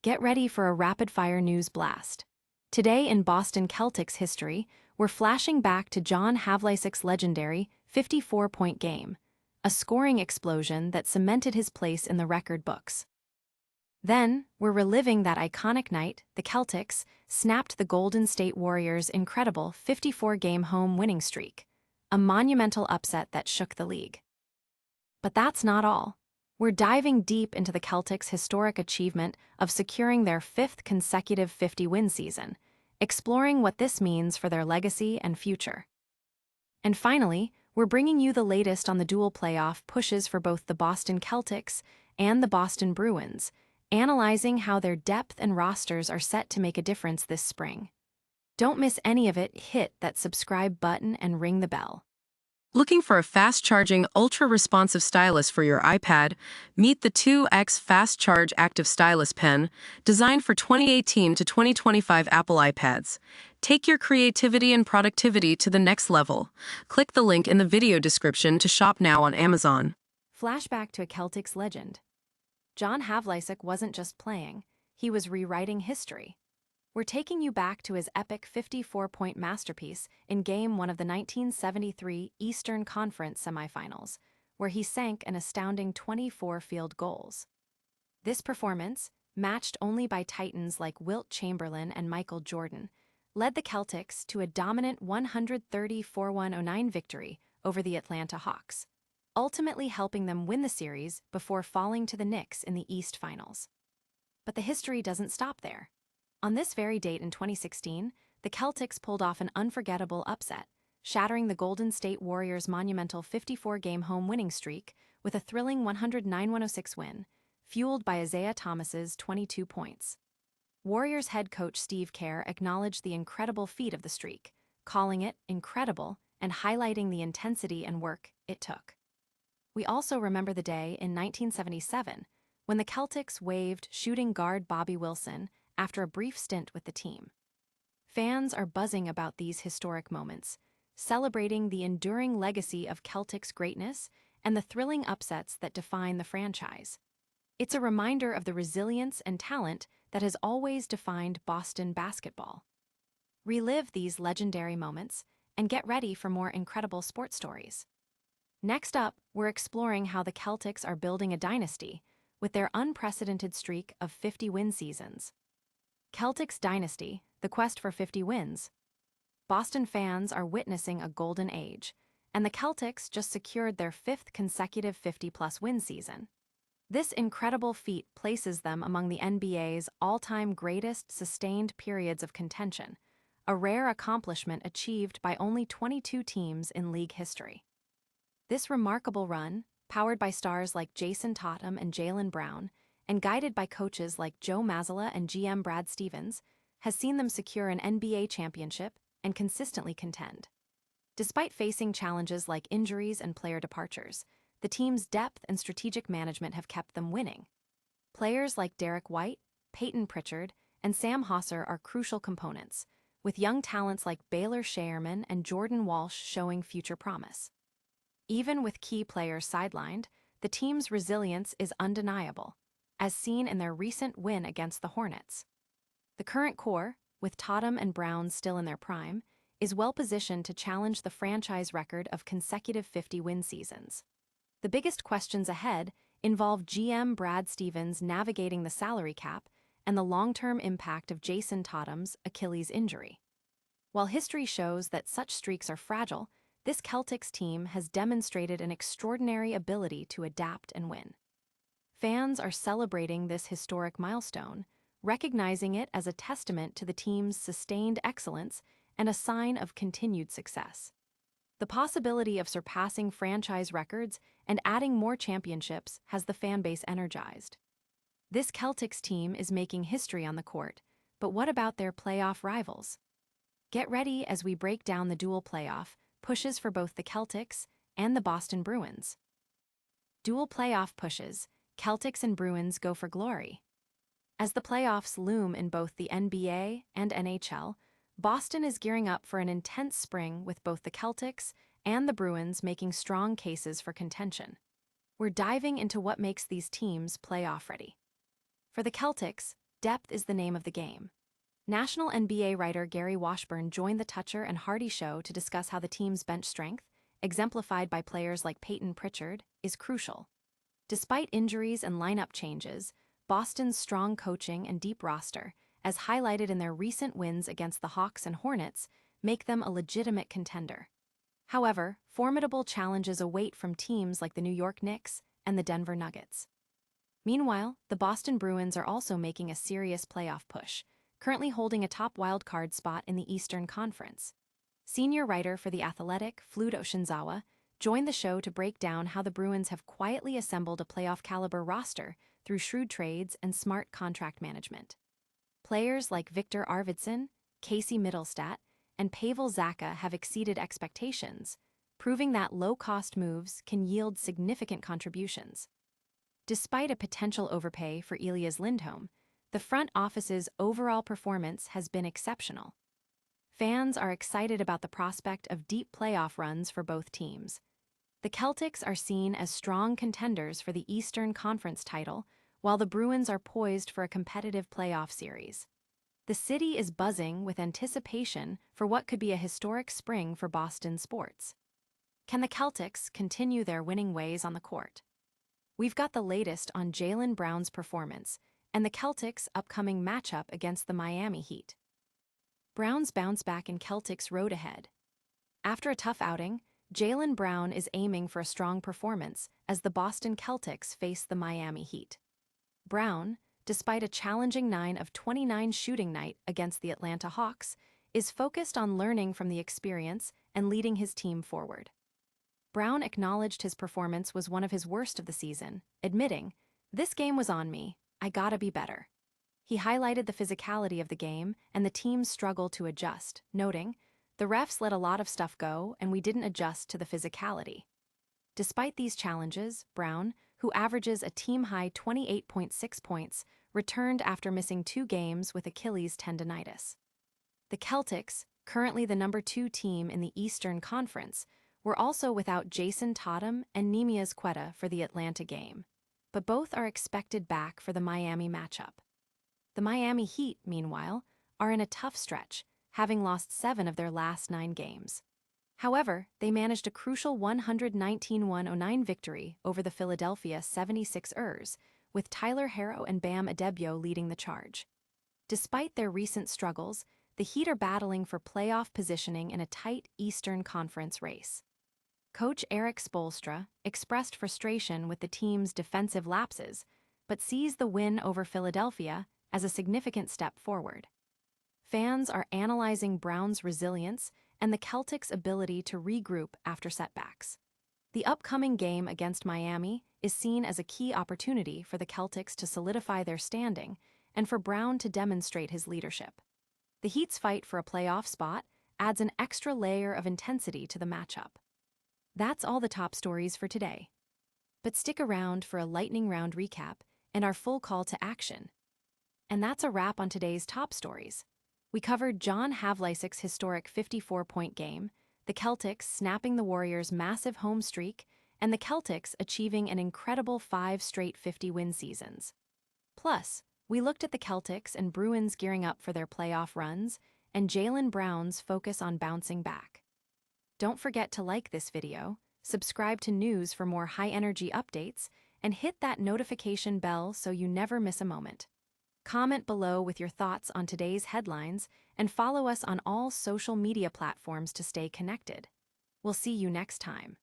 Get ready for a rapid-fire news blast. Today in Boston Celtics history, we're flashing back to John Havlicek's legendary 54-point game, a scoring explosion that cemented his place in the record books. Then, we're reliving that iconic night the Celtics snapped the Golden State Warriors' incredible 54-game home winning streak, a monumental upset that shook the league. But that's not all. We're diving deep into the Celtics' historic achievement of securing their fifth consecutive 50-win season, exploring what this means for their legacy and future. And finally, we're bringing you the latest on the dual playoff pushes for both the Boston Celtics and the Boston Bruins, analyzing how their depth and rosters are set to make a difference this spring. Don't miss any of it. Hit that subscribe button and ring the bell. Looking for a fast-charging, ultra-responsive stylus for your iPad? Meet the 2X Fast Charge Active Stylus Pen, designed for 2018 to 2025 Apple iPads. Take your creativity and productivity to the next level. Click the link in the video description to shop now on Amazon. Flashback to a Celtics legend. John Havlicek wasn't just playing, he was rewriting history. We're taking you back to his epic 54-point masterpiece in Game 1 of the 1973 Eastern Conference semifinals, where he sank an astounding 24 field goals. This performance, matched only by Titans like Wilt Chamberlain and Michael Jordan, led the Celtics to a dominant 130-4109 victory over the Atlanta Hawks, ultimately helping them win the series before falling to the Knicks in the East Finals. But the history doesn't stop there. On this very date in 2016, the Celtics pulled off an unforgettable upset, shattering the Golden State Warriors' monumental 54-game home winning streak with a thrilling 109-106 win, fueled by Isaiah Thomas's 22 points. Warriors head coach Steve Kerr acknowledged the incredible feat of the streak, calling it incredible and highlighting the intensity and work it took. We also remember the day in 1977 when the Celtics waived shooting guard Bobby Wilson after a brief stint with the team. Fans are buzzing about these historic moments, celebrating the enduring legacy of Celtics greatness and the thrilling upsets that define the franchise. It's a reminder of the resilience and talent that has always defined Boston basketball. Relive these legendary moments and get ready for more incredible sports stories. Next up, we're exploring how the Celtics are building a dynasty with their unprecedented streak of 50-win seasons. Celtics Dynasty, the quest for 50 wins. Boston fans are witnessing a golden age, and the Celtics just secured their fifth consecutive 50-plus win season. This incredible feat places them among the NBA's all-time greatest sustained periods of contention, a rare accomplishment achieved by only 22 teams in league history. This remarkable run, powered by stars like Jayson Tatum and Jaylen Brown, and guided by coaches like Joe Mazzulla and GM Brad Stevens, has seen them secure an NBA championship and consistently contend. Despite facing challenges like injuries and player departures, the team's depth and strategic management have kept them winning. Players like Derek White, Peyton Pritchard, and Sam Hosser are crucial components, with young talents like Baylor Scheierman and Jordan Walsh showing future promise. Even with key players sidelined, the team's resilience is undeniable, as seen in their recent win against the Hornets. The current core, with Tatum and Brown still in their prime, is well-positioned to challenge the franchise record of consecutive 50-win seasons. The biggest questions ahead involve GM Brad Stevens navigating the salary cap and the long-term impact of Jayson Tatum's Achilles injury. While history shows that such streaks are fragile, this Celtics team has demonstrated an extraordinary ability to adapt and win. Fans are celebrating this historic milestone, recognizing it as a testament to the team's sustained excellence and a sign of continued success. The possibility of surpassing franchise records and adding more championships has the fan base energized. This Celtics team is making history on the court, but what about their playoff rivals? Get ready as we break down the dual playoff pushes for both the Celtics and the Boston Bruins. Dual playoff pushes, Celtics and Bruins go for glory. As the playoffs loom in both the NBA and NHL, Boston is gearing up for an intense spring with both the Celtics and the Bruins making strong cases for contention. We're diving into what makes these teams playoff ready. For the Celtics, Depth is the name of the game. National NBA writer Gary Washburn joined the Toucher and Hardy show to discuss how the team's bench strength, exemplified by players like Peyton Pritchard, is crucial. Despite injuries and lineup changes, Boston's strong coaching and deep roster, as highlighted in their recent wins against the Hawks and Hornets, make them a legitimate contender. However, formidable challenges await from teams like the New York Knicks and the Denver Nuggets. Meanwhile, the Boston Bruins are also making a serious playoff push, currently holding a top wildcard spot in the Eastern Conference. Senior writer for The Athletic, Fluto Shinzawa, joined the show to break down how the Bruins have quietly assembled a playoff-caliber roster through shrewd trades and smart contract management. Players like Victor Arvidsson, Casey Mittelstadt, and Pavel Zacha have exceeded expectations, proving that low-cost moves can yield significant contributions. Despite a potential overpay for Elias Lindholm, the front office's overall performance has been exceptional. Fans are excited about the prospect of deep playoff runs for both teams. The Celtics are seen as strong contenders for the Eastern Conference title, while the Bruins are poised for a competitive playoff series. The city is buzzing with anticipation for what could be a historic spring for Boston sports. Can the Celtics continue their winning ways on the court? We've got the latest on Jaylen Brown's performance and the Celtics' upcoming matchup against the Miami Heat. Brown's bounce back in Celtics road ahead. After a tough outing, Jaylen Brown is aiming for a strong performance as the Boston Celtics face the Miami Heat. Brown, despite a challenging 9 of 29 shooting night against the Atlanta Hawks, is focused on learning from the experience and leading his team forward. Brown acknowledged his performance was one of his worst of the season, admitting, "This game was on me, I gotta be better." He highlighted the physicality of the game and the team's struggle to adjust, noting, "The refs let a lot of stuff go and we didn't adjust to the physicality." Despite these challenges, Brown, who averages a team-high 28.6 points, returned after missing 2 games with Achilles tendonitis. The Celtics, currently the number 2 team in the Eastern Conference, were also without Jayson Tatum and Nemias Queta for the Atlanta game, but both are expected back for the Miami matchup. The Miami Heat, meanwhile, are in a tough stretch, having lost 7 of their last 9 games. However, they managed a crucial 119-109 victory over the Philadelphia 76ers, with Tyler Herro and Bam Adebayo leading the charge. Despite their recent struggles, the Heat are battling for playoff positioning in a tight Eastern Conference race. Coach Erik Spoelstra expressed frustration with the team's defensive lapses, but sees the win over Philadelphia as a significant step forward. Fans are analyzing Brown's resilience and the Celtics' ability to regroup after setbacks. The upcoming game against Miami is seen as a key opportunity for the Celtics to solidify their standing and for Brown to demonstrate his leadership. The Heat's fight for a playoff spot adds an extra layer of intensity to the matchup. That's all the top stories for today. But stick around for a lightning round recap and our full call to action. And that's a wrap on today's top stories. We covered John Havlicek's historic 54-point game, the Celtics snapping the Warriors' massive home streak, and the Celtics achieving an incredible 5 straight 50-win seasons. Plus, we looked at the Celtics and Bruins gearing up for their playoff runs, and Jaylen Brown's focus on bouncing back. Don't forget to like this video, subscribe to news for more high-energy updates, and hit that notification bell so you never miss a moment. Comment below with your thoughts on today's headlines and follow us on all social media platforms to stay connected. We'll see you next time.